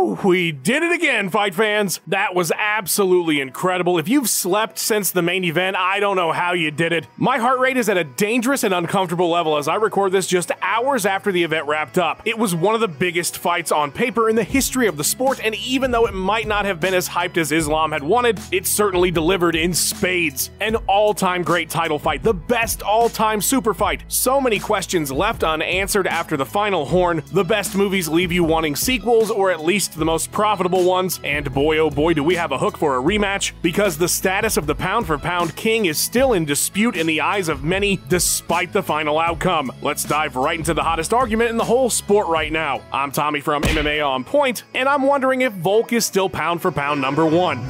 Woo! We did it again, fight fans! That was absolutely incredible. If you've slept since the main event, I don't know how you did it. My heart rate is at a dangerous and uncomfortable level as I record this just hours after the event wrapped up. It was one of the biggest fights on paper in the history of the sport, and even though it might not have been as hyped as Islam had wanted, it certainly delivered in spades. An all-time great title fight, the best all-time super fight. So many questions left unanswered after the final horn. The best movies leave you wanting sequels, or at least the most profitable ones, and boy oh boy do we have a hook for a rematch, because the status of the pound-for-pound king is still in dispute in the eyes of many, despite the final outcome. Let's dive right into the hottest argument in the whole sport right now. I'm Tommy from MMA On Point, and I'm wondering if Volk is still pound-for-pound number one.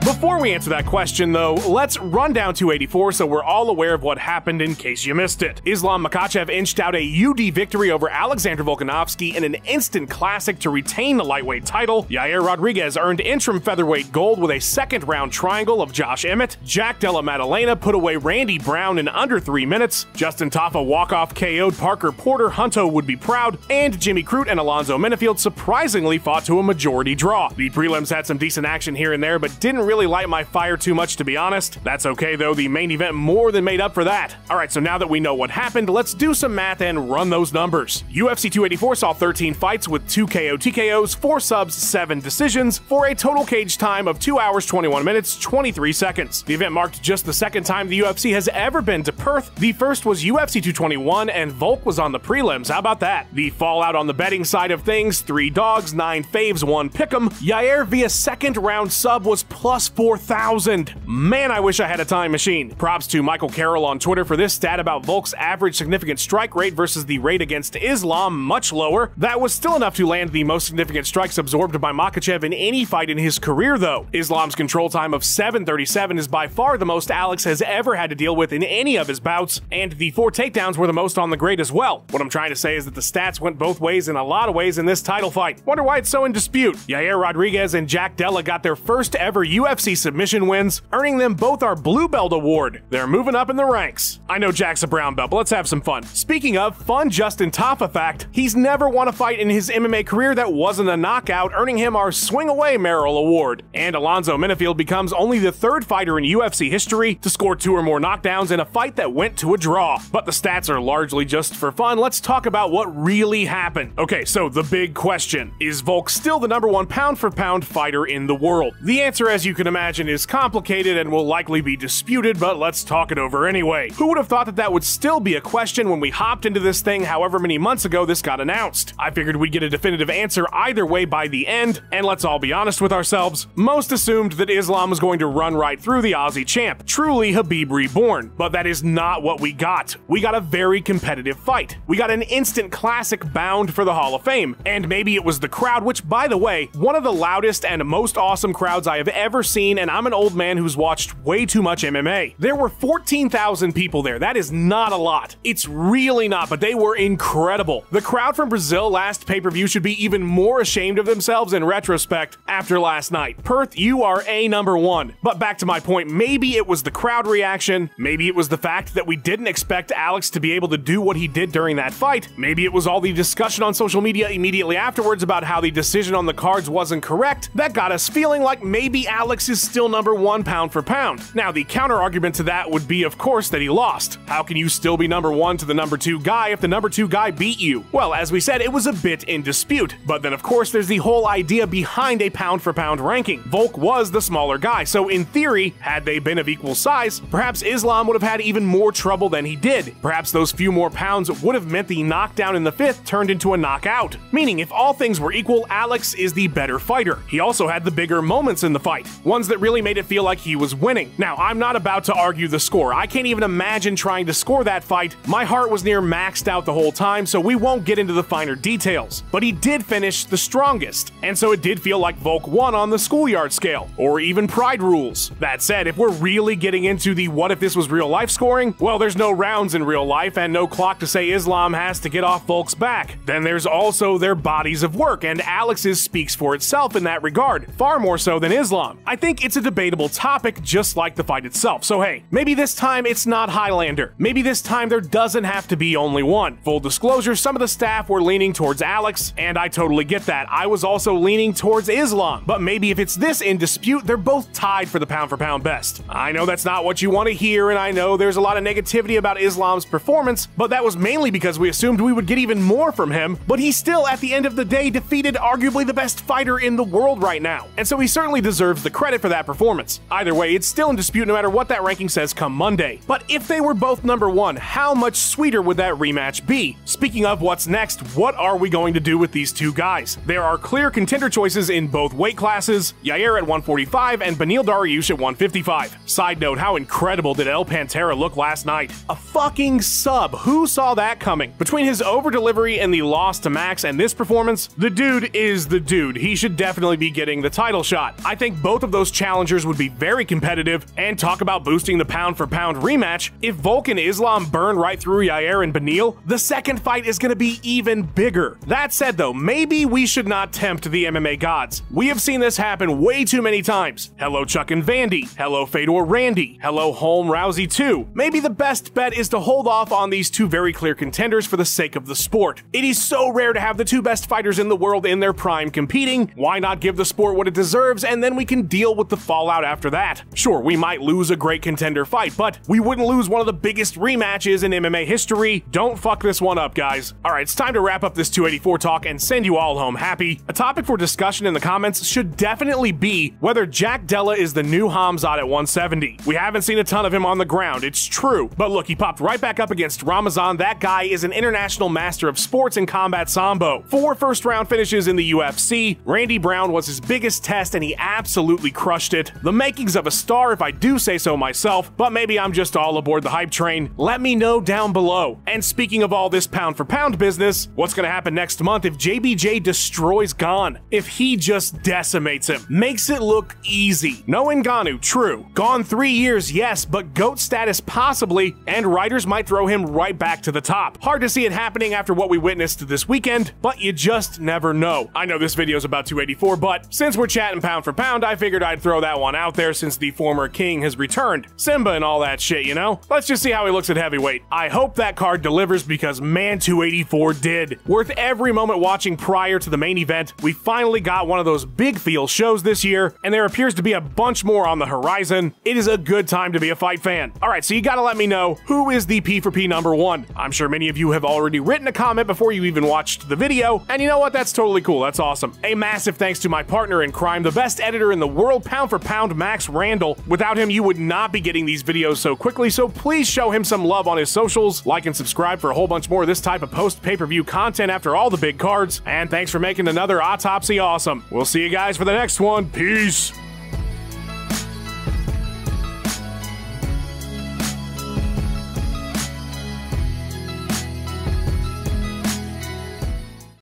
Before we answer that question, though, let's run down 284 so we're all aware of what happened in case you missed it. Islam Makhachev inched out a UD victory over Alexander Volkanovski in an instant classic to retain the lightweight title. Yair Rodriguez earned interim featherweight gold with a second-round triangle of Josh Emmett. Jack Della Maddalena put away Randy Brown in under 3 minutes. Justin Tafa walk-off KO'd Parker Porter, Hunto would be proud, and Jimmy Crute and Alonzo Minifield surprisingly fought to a majority draw. The prelims had some decent action here and there, but didn't really light my fire too much, to be honest. That's okay though, the main event more than made up for that. Alright, so now that we know what happened, let's do some math and run those numbers. UFC 284 saw 13 fights with 2 KO TKOs, 4 subs, 7 decisions, for a total cage time of 2 hours 21 minutes 23 seconds. The event marked just the second time the UFC has ever been to Perth. The first was UFC 221 and Volk was on the prelims, how about that? The fallout on the betting side of things, 3 dogs, 9 faves, 1 pick'em. Yair via second round sub was plus 4,000. Man, I wish I had a time machine. Props to Michael Carroll on Twitter for this stat about Volk's average significant strike rate versus the rate against Islam, much lower. That was still enough to land the most significant strikes absorbed by Makhachev in any fight in his career, though. Islam's control time of 7:37 is by far the most Alex has ever had to deal with in any of his bouts, and the 4 takedowns were the most on the grade as well. What I'm trying to say is that the stats went both ways in a lot of ways in this title fight. Wonder why it's so in dispute. Yair Rodriguez and Jack Della got their first ever UFC submission wins, earning them both our Blue Belt award. They're moving up in the ranks. I know Jack's a brown belt, but let's have some fun. Speaking of fun Justin Tafa fact, he's never won a fight in his MMA career that wasn't a knockout, earning him our Swing Away Merrill award. And Alonzo Minifield becomes only the 3rd fighter in UFC history to score 2 or more knockdowns in a fight that went to a draw. But the stats are largely just for fun. Let's talk about what really happened. Okay, so the big question. Is Volk still the number 1 pound-for-pound fighter in the world? The answer, as you can imagine, is complicated and will likely be disputed, but let's talk it over anyway. Who would have thought that that would still be a question when we hopped into this thing however many months ago this got announced? I figured we'd get a definitive answer either way by the end, and let's all be honest with ourselves, most assumed that Islam was going to run right through the Aussie champ, truly Khabib reborn, but that is not what we got. We got a very competitive fight. We got an instant classic bound for the Hall of Fame, and maybe it was the crowd, which by the way, one of the loudest and most awesome crowds I have ever seen, and I'm an old man who's watched way too much MMA. There were 14,000 people there. That is not a lot. It's really not, but they were incredible. The crowd from Brazil last pay-per-view should be even more ashamed of themselves in retrospect after last night. Perth, you are number 1. But back to my point, maybe it was the crowd reaction, maybe it was the fact that we didn't expect Alex to be able to do what he did during that fight, maybe it was all the discussion on social media immediately afterwards about how the decision on the cards wasn't correct that got us feeling like maybe Alex is still number 1 pound for pound. Now, the counter-argument to that would be, of course, that he lost. How can you still be number 1 to the number 2 guy if the number 2 guy beat you? Well, as we said, it was a bit in dispute. But then, of course, there's the whole idea behind a pound-for-pound ranking. Volk was the smaller guy, so in theory, had they been of equal size, perhaps Islam would have had even more trouble than he did. Perhaps those few more pounds would have meant the knockdown in the 5th turned into a knockout. Meaning, if all things were equal, Alex is the better fighter. He also had the bigger moments in the fight, ones that really made it feel like he was winning. Now, I'm not about to argue the score. I can't even imagine trying to score that fight. My heart was near maxed out the whole time, so we won't get into the finer details. But he did finish the strongest, and so it did feel like Volk won on the schoolyard scale, or even pride rules. That said, if we're really getting into the what if this was real life scoring, well, there's no rounds in real life and no clock to say Islam has to get off Volk's back. Then there's also their bodies of work, and Alex's speaks for itself in that regard, far more so than Islam. I think think it's a debatable topic just like the fight itself. So hey, maybe this time it's not Highlander. Maybe this time there doesn't have to be only one. Full disclosure, some of the staff were leaning towards Alex, and I totally get that. I was also leaning towards Islam. But maybe if it's this in dispute, they're both tied for the pound-for-pound best. I know that's not what you want to hear, and I know there's a lot of negativity about Islam's performance, but that was mainly because we assumed we would get even more from him, but he still, at the end of the day, defeated arguably the best fighter in the world right now, and so he certainly deserves the credit for that performance. Either way, it's still in dispute no matter what that ranking says come Monday. But if they were both number one, how much sweeter would that rematch be? Speaking of what's next, what are we going to do with these two guys? There are clear contender choices in both weight classes, Yair at 145 and Beneil Dariush at 155. Side note, how incredible did El Pantera look last night? A fucking sub, who saw that coming? Between his over-delivery and the loss to Max and this performance, the dude is the dude. He should definitely be getting the title shot. I think both of those challengers would be very competitive, and talk about boosting the pound-for-pound rematch. If Volk and Islam burn right through Yair and Beneil, the second fight is going to be even bigger. That said though, maybe we should not tempt the MMA gods. We have seen this happen way too many times. Hello Chuck and Vandy. Hello Fedor Randy. Hello Holm Rousey 2. Maybe the best bet is to hold off on these two very clear contenders for the sake of the sport. It is so rare to have the two best fighters in the world in their prime competing. Why not give the sport what it deserves, and then we can deal with the fallout after that? Sure, we might lose a great contender fight, but we wouldn't lose one of the biggest rematches in MMA history. Don't fuck this one up, guys. Alright, it's time to wrap up this 284 talk and send you all home happy. A topic for discussion in the comments should definitely be whether Jack Della is the new Hamzat at 170. We haven't seen a ton of him on the ground, it's true. But look, he popped right back up against Ramazan. That guy is an international master of sports and combat sambo. 4 first-round finishes in the UFC. Randy Brown was his biggest test, and he absolutely crushed it. The makings of a star, if I do say so myself, but maybe I'm just all aboard the hype train. Let me know down below. And speaking of all this pound-for-pound business, what's gonna happen next month if JBJ destroys Gon? If he just decimates him, makes it look easy. No Ngannou, true. Gone 3 years, yes, but GOAT status possibly, and writers might throw him right back to the top. Hard to see it happening after what we witnessed this weekend, but you just never know. I know this video's about 284, but since we're chatting pound for pound, I figured I'd throw that one out there since the former king has returned. Simba and all that shit, you know? Let's just see how he looks at heavyweight. I hope that card delivers because man, 284 did. Worth every moment watching prior to the main event. We finally got one of those big feel shows this year, and there appears to be a bunch more on the horizon. It is a good time to be a fight fan. Alright, so you gotta let me know, who is the P4P number 1? I'm sure many of you have already written a comment before you even watched the video, and you know what, that's totally cool, that's awesome. A massive thanks to my partner in crime, the best editor in the world, pound for pound, Max Randall. Without him, you would not be getting these videos so quickly, so please show him some love on his socials, like and subscribe for a whole bunch more of this type of post-pay-per-view content after all the big cards, and thanks for making another autopsy awesome. We'll see you guys for the next one. Peace!